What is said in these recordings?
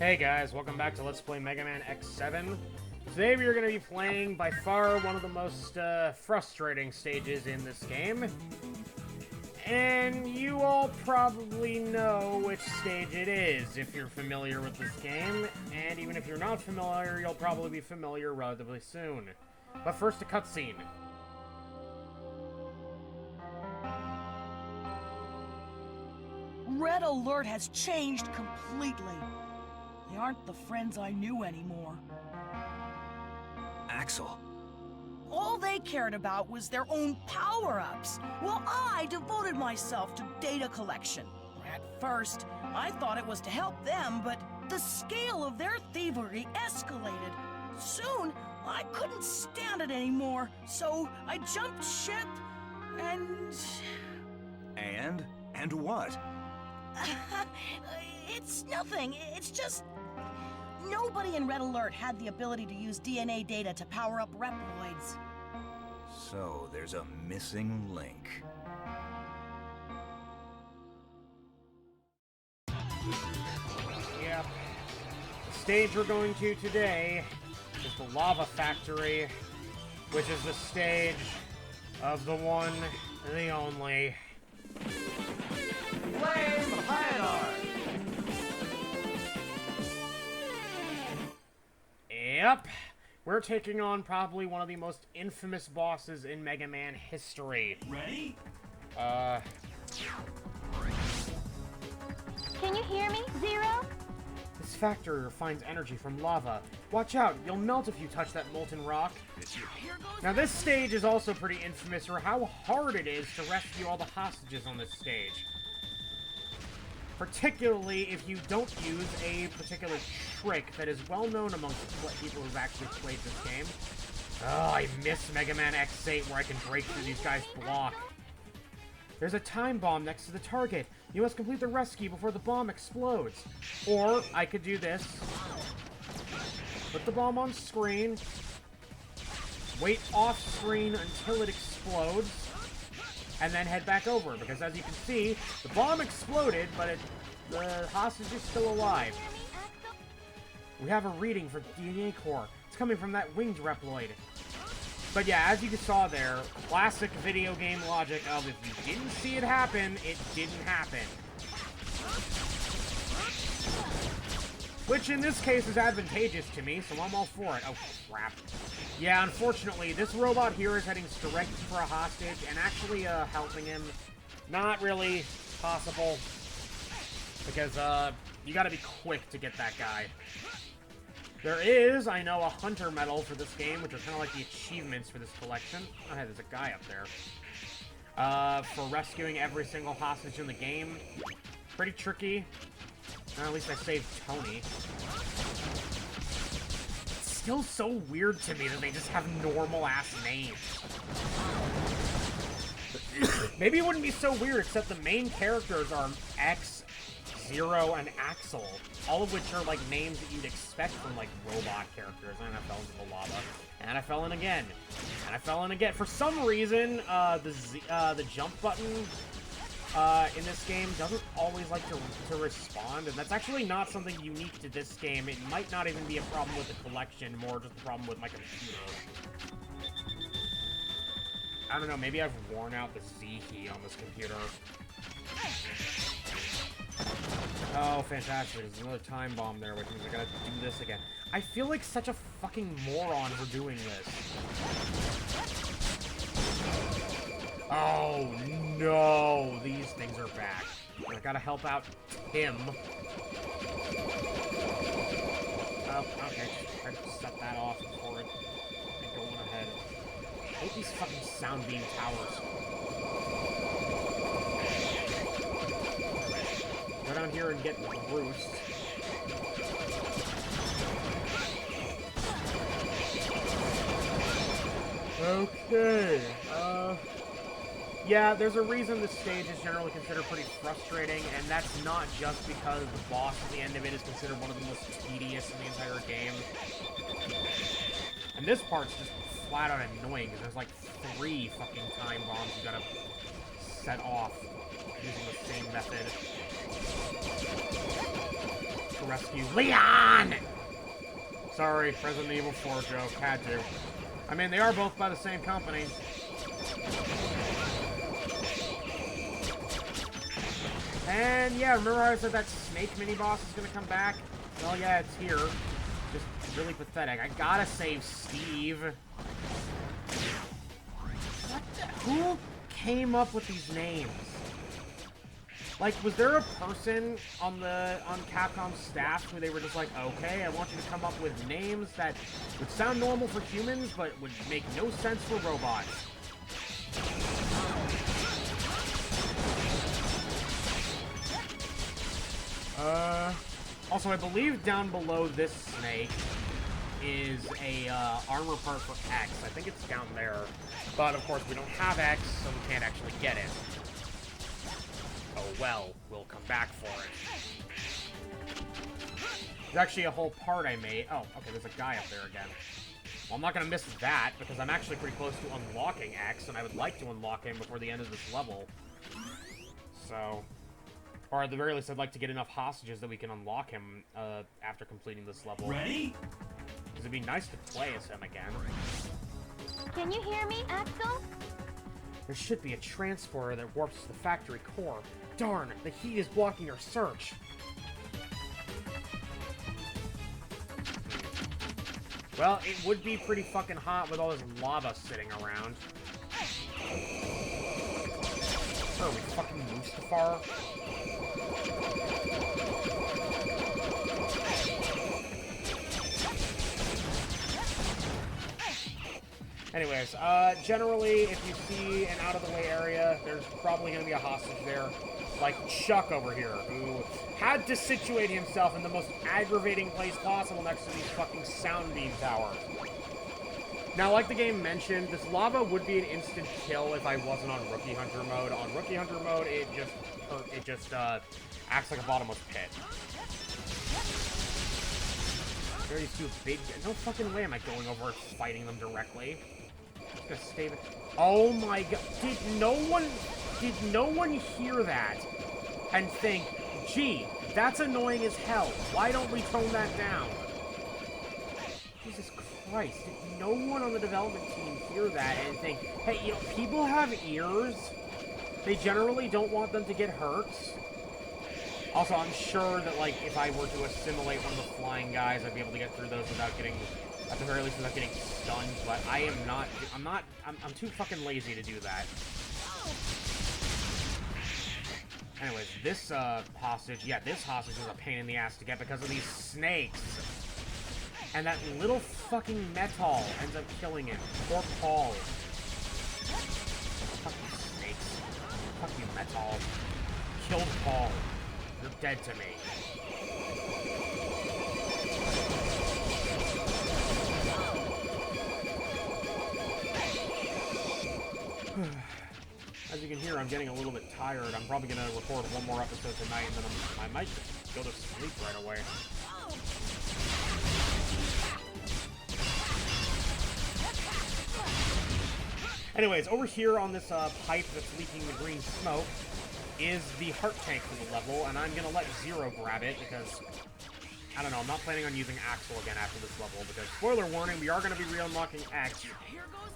Hey guys, welcome back to Let's Play Mega Man X7. Today we are going to be playing by far one of the most frustrating stages in this game. And you all probably know which stage it is if you're familiar with this game. And even if you're not familiar, you'll probably be familiar relatively soon. But first, a cutscene. Red Alert has changed completely. They aren't the friends I knew anymore. Axel. All they cared about was their own power-ups, while I devoted myself to data collection. At first, I thought it was to help them, but the scale of their thievery escalated. Soon, I couldn't stand it anymore, so I jumped ship and... And what? It's nothing. It's just... Nobody in Red Alert had the ability to use DNA data to power up Reploids. So, there's a missing link. Yep. The stage we're going to today is the Lava Factory, which is the stage of the one, the only... Flame Hydar! Yep. We're taking on probably one of the most infamous bosses in Mega Man history. Ready? Can you hear me, Zero? This factory refines energy from lava. Watch out, you'll melt if you touch that molten rock. Now this stage is also pretty infamous for how hard it is to rescue all the hostages on this stage. Particularly if you don't use a particular trick that is well known amongst people who've actually played this game. Oh, I miss Mega Man X8 where I can break through these guys' block. There's a time bomb next to the target. You must complete the rescue before the bomb explodes. Or, I could do this. Put the bomb on screen. Wait off screen until it explodes. And then head back over, because as you can see, the bomb exploded, but the hostage is still alive. We have a reading for DNA core. It's coming from that winged Reploid. But yeah, as you saw there, classic video game logic of if you didn't see it happen, it didn't happen. Which in this case is advantageous to me, so I'm all for it. Oh, crap. Yeah, unfortunately, this robot here is heading direct for a hostage, and actually helping him, not really possible. Because, you gotta be quick to get that guy. There is, I know, a Hunter medal for this game, which are kind of like the achievements for this collection. Oh, hey, there's a guy up there. For rescuing every single hostage in the game. Pretty tricky. Or at least I saved Tony. It's still so weird to me that they just have normal-ass names. Maybe it wouldn't be so weird, except the main characters are X, Zero, and Axel. All of which are, like, names that you'd expect from, like, robot characters. And I fell into the lava. And I fell in again. And I fell in again. For some reason, the jump button... in this game doesn't always like to respond, and that's actually not something unique to this game. It might not even be a problem with the collection, more just a problem with my computer. I don't know, maybe I've worn out the Z key on this computer. Oh, fantastic. There's another time bomb there, which means I gotta do this again. I feel like such a fucking moron for doing this. Oh, no! These things are back. I gotta help out Tim. Oh, okay. Try to set that off before it go on ahead. I hate these fucking sound beam towers. Go down here and get Bruce. Okay, yeah, there's a reason this stage is generally considered pretty frustrating, and that's not just because the boss at the end of it is considered one of the most tedious in the entire game. And this part's just flat out annoying, because there's like 3 fucking time bombs you gotta set off using the same method. to rescue Leon! Sorry, Resident Evil 4 joke. Had to. I mean, they are both by the same company. And yeah, remember how I said that snake mini-boss is gonna come back? Well, yeah, it's here. Just really pathetic. I gotta save Steve. Who came up with these names? Like, was there a person on Capcom's staff where they were just like, okay, I want you to come up with names that would sound normal for humans, but would make no sense for robots? Also, I believe down below this snake is a armor part for X. I think it's down there. But, of course, we don't have X, so we can't actually get it. Oh, well, we'll come back for it. There's actually a whole part I made. Oh, okay, there's a guy up there again. Well, I'm not going to miss that, because I'm actually pretty close to unlocking X, and I would like to unlock him before the end of this level. So... Or at the very least, I'd like to get enough hostages that we can unlock him after completing this level. Ready? Because it'd be nice to play as him again. Can you hear me, Axel? There should be a transporter that warps to the factory core. Darn, the heat is blocking our search. Well, it would be pretty fucking hot with all this lava sitting around. Are we fucking Mustafar? Anyways, generally, if you see an out-of-the-way area, there's probably going to be a hostage there, like Chuck over here, who had to situate himself in the most aggravating place possible next to these fucking sound beam towers. Now, like the game mentioned, this lava would be an instant kill if I wasn't on Rookie Hunter mode. On Rookie Hunter mode, it just acts like a bottomless pit. There are these two big... No fucking way am I going over and fighting them directly. I'm just gonna stay there. Oh my god. Did no one hear that and think, gee, that's annoying as hell. Why don't we tone that down? Jesus Christ. Did no one on the development team hear that and think, hey, you know, people have ears. They generally don't want them to get hurt. Also, I'm sure that, like, if I were to assimilate one of the flying guys, I'd be able to get through those without getting, at the very least, without getting stunned, but I am not, I'm too fucking lazy to do that. Anyways, this, hostage, yeah, this hostage is a pain in the ass to get because of these snakes. And that little fucking metal ends up killing him. Poor Paul. Fuck you, snakes. Fuck you, metal. Killed Paul. You're dead to me. As you can hear, I'm getting a little bit tired. I'm probably gonna record one more episode tonight, and then I might just go to sleep right away. Anyways, over here on this pipe that's leaking the green smoke is the heart tank for the level, and I'm gonna let Zero grab it because, I don't know, I'm not planning on using Axel again after this level because, spoiler warning, we are gonna be re-unlocking X.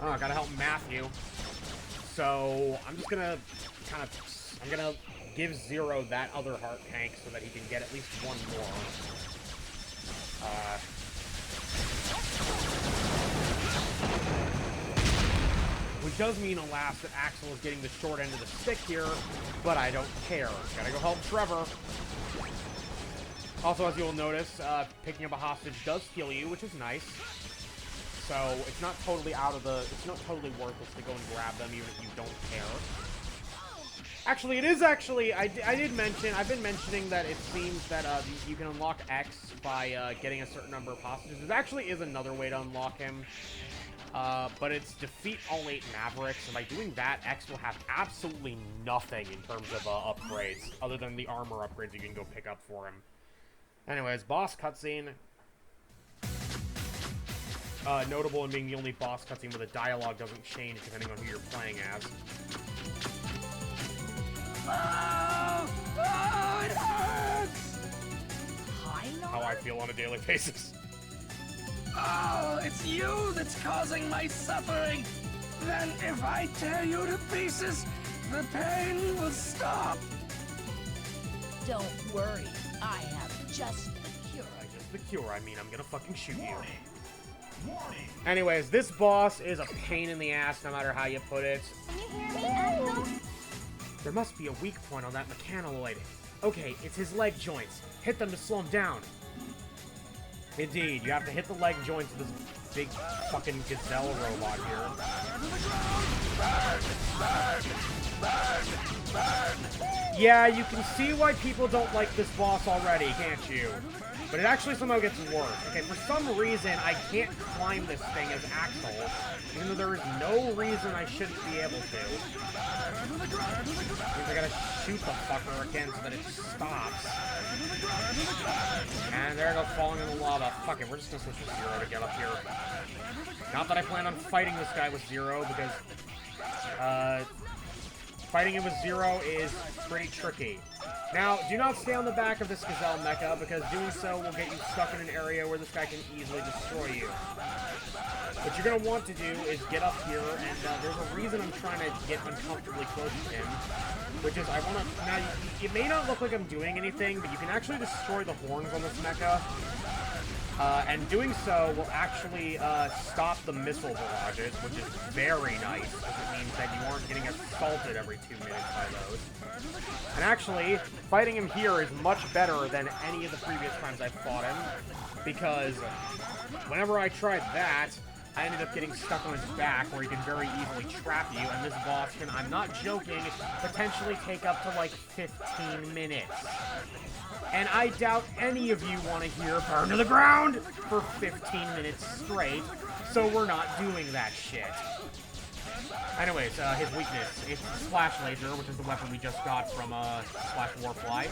Oh, I gotta help Matthew. So, I'm just gonna I'm gonna give Zero that other heart tank so that he can get at least one more. Which does mean, alas, that Axel is getting the short end of the stick here, but I don't care. Gotta go help Trevor. Also, as you'll notice, picking up a hostage does heal you, which is nice. So, it's not totally it's not totally worthless to go and grab them, even if you don't care. Actually, it is actually, I've been mentioning that it seems that you can unlock X by getting a certain number of hostages. There actually is another way to unlock him. But it's defeat all 8 Mavericks, and by doing that, X will have absolutely nothing in terms of upgrades, other than the armor upgrades you can go pick up for him. Anyways, boss cutscene. Notable in being the only boss cutscene where the dialogue doesn't change depending on who you're playing as. Oh, it hurts! Hi, how I feel on a daily basis. Oh, it's you that's causing my suffering. Then if I tear you to pieces, the pain will stop. Don't worry, I have just the cure. Just the cure, I mean, I'm gonna fucking shoot you. Anyways, this boss is a pain in the ass no matter how you put it. Can you hear me, Axel? There must be a weak point on that mechanaloid. Okay, it's his leg joints. Hit them to slow him down. Indeed, you have to hit the leg joints of this big fucking gazelle robot here. Yeah, you can see why people don't like this boss already, can't you? But it actually somehow gets worse. Okay, for some reason, I can't climb this thing as Axel, even though there is no reason I shouldn't be able to. Means I gotta shoot the fucker again so that it stops. And there it goes, falling in the lava. Fuck it, we're just gonna switch to Zero to get up here. Not that I plan on fighting this guy with Zero, because, fighting him with Zero is pretty tricky. Now, do not stay on the back of this Gazelle mecha, because doing so will get you stuck in an area where this guy can easily destroy you. What you're going to want to do is get up here, and there's a reason I'm trying to get uncomfortably close to him, which is I want to... Now, it may not look like I'm doing anything, but you can actually destroy the horns on this mecha. And doing so will actually stop the missile barrages, which is very nice, because it means that you aren't getting assaulted every 2 minutes by those. And actually, fighting him here is much better than any of the previous times I've fought him, because whenever I tried that, I ended up getting stuck on his back, where he can very easily trap you, and this boss can, I'm not joking, potentially take up to like 15 minutes. And I doubt any of you want to hear burn to the ground for 15 minutes straight, so we're not doing that shit. Anyways, his weakness, it's Splash Laser, which is the weapon we just got from Splash Warfly.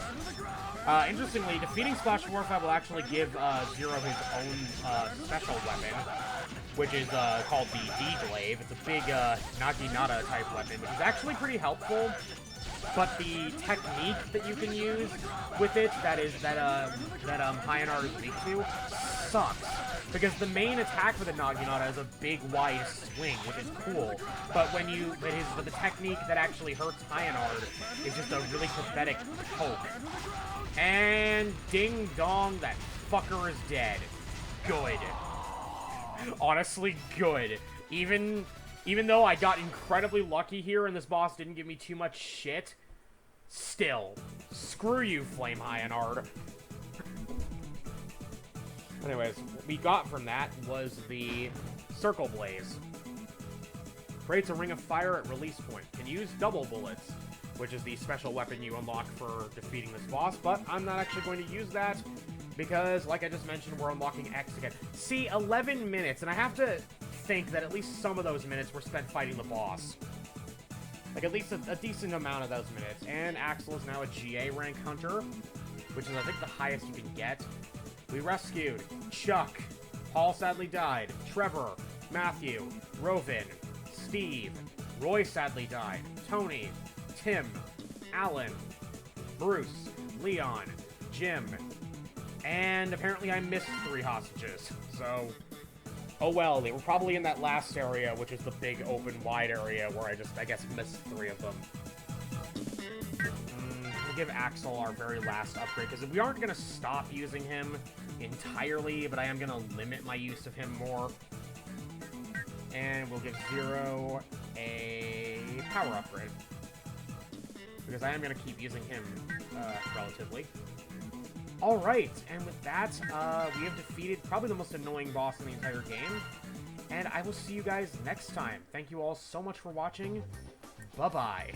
Interestingly, defeating Splash Warfly will actually give Zero his own special weapon, which is called the D-Glaive. It's a big Naginata type weapon, which is actually pretty helpful. But the technique that you can use with it, that Hyanard is weak to, sucks. Because the main attack for the Naginata is a big wide swing, which is cool. But but the technique that actually hurts Hyanard is just a really pathetic poke. And ding dong, that fucker is dead. Good. Honestly, good. Even though I got incredibly lucky here and this boss didn't give me too much shit, still, screw you, Flame Hyanard. Anyways, what we got from that was the Circle Blaze. Creates a ring of fire at release point. Can use double bullets, which is the special weapon you unlock for defeating this boss, but I'm not actually going to use that because, like I just mentioned, we're unlocking X again. See, 11 minutes, and I have to think that at least some of those minutes were spent fighting the boss. Like, at least a decent amount of those minutes. And Axel is now a GA rank hunter, which is, I think, the highest you can get. We rescued Chuck. Paul sadly died. Trevor. Matthew. Rovin. Steve. Roy sadly died. Tony. Tim. Alan. Bruce. Leon. Jim. And apparently I missed 3 hostages. So, oh well, they were probably in that last area, which is the big open wide area where I guess, missed 3 of them. We'll give Axel our very last upgrade, because we aren't going to stop using him entirely, but I am going to limit my use of him more. And we'll give Zero a power upgrade, because I am going to keep using him, relatively. Alright, and with that, we have defeated probably the most annoying boss in the entire game, and I will see you guys next time. Thank you all so much for watching. Bye-bye.